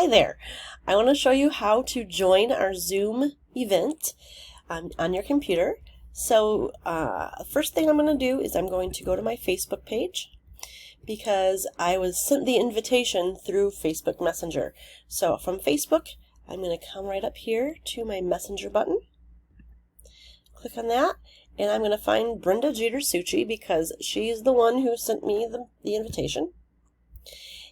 Hi there. I want to show you how to join our Zoom event on your computer. So first thing I'm going to do is I'm going to go to my Facebook page because I was sent the invitation through Facebook Messenger. So from Facebook, I'm going to come right up here to my Messenger button. Click on that, and I'm going to find Brenda Jeter Suchy because she's the one who sent me the invitation.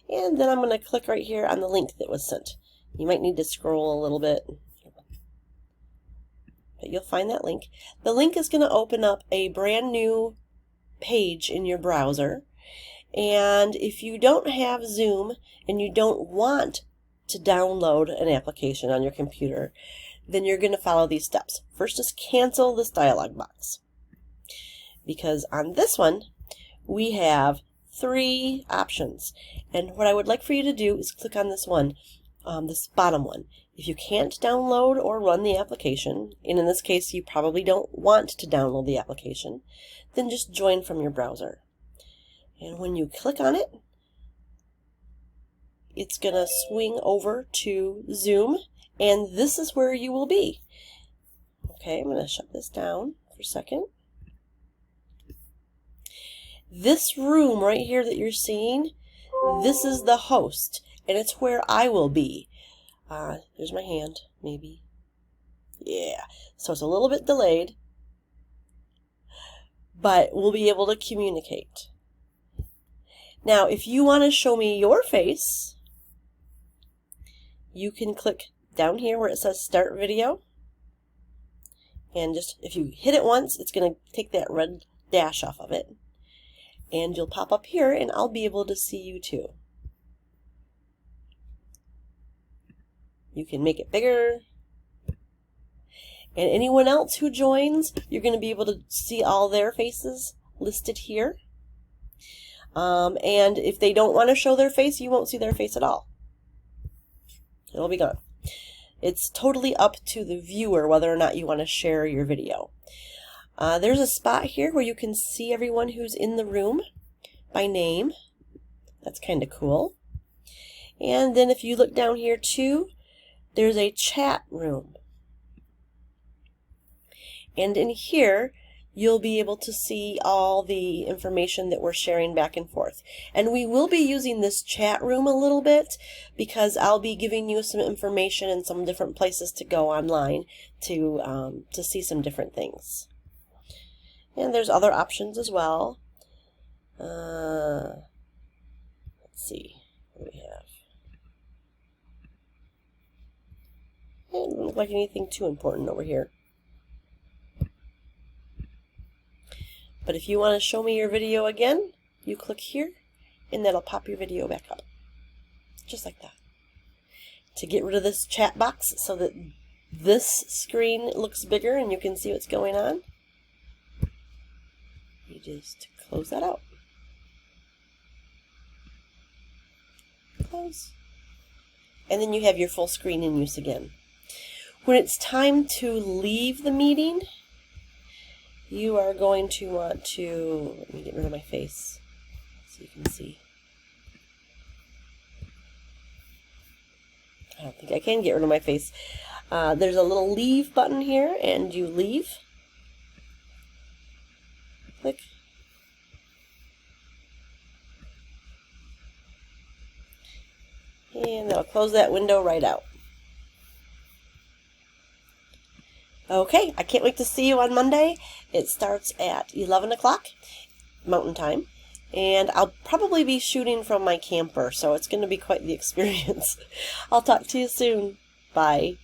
And then I'm going to click right here on the link that was sent. You might need to scroll a little bit, but you'll find that link. The link is going to open up a brand new page in your browser. And if you don't have Zoom and you don't want to download an application on your computer, then you're going to follow these steps. First is cancel this dialog box. Because on this one, we have 3 options. And what I would like for you to do is click on this one, this bottom one. If you can't download or run the application, and in this case you probably don't want to download the application, then just join from your browser. And when you click on it, it's going to swing over to Zoom, and this is where you will be. Okay, I'm going to shut this down for a second. This room right here that you're seeing, this is the host, and it's where I will be. There's my hand, maybe. Yeah, so it's a little bit delayed, but we'll be able to communicate. Now, if you want to show me your face, you can click down here where it says Start Video. And just, if you hit it once, it's going to take that red dash off of it. And you'll pop up here, and I'll be able to see you too. You can make it bigger. And anyone else who joins, you're going to be able to see all their faces listed here. And if they don't want to show their face, you won't see their face at all. It'll be gone. It's totally up to the viewer whether or not you want to share your video. There's a spot here where you can see everyone who's in the room by name. That's kind of cool. And then if you look down here too, there's a chat room. And in here, you'll be able to see all the information that we're sharing back and forth. And we will be using this chat room a little bit because I'll be giving you some information and some different places to go online to see some different things. And there's other options as well. Let's see what we have. It doesn't look like anything too important over here. But if you want to show me your video again, you click here, and that'll pop your video back up. Just like that. To get rid of this chat box so that this screen looks bigger and you can see what's going on, you just close that out. Close. And then you have your full screen in use again. When it's time to leave the meeting, you are going to want to, let me get rid of my face so you can see. I don't think I can get rid of my face. There's a little leave button here, and you leave. Click. And that'll close that window right out. Okay, I can't wait to see you on Monday. It starts at 11 o'clock Mountain Time, and I'll probably be shooting from my camper, so it's going to be quite the experience. I'll talk to you soon. Bye.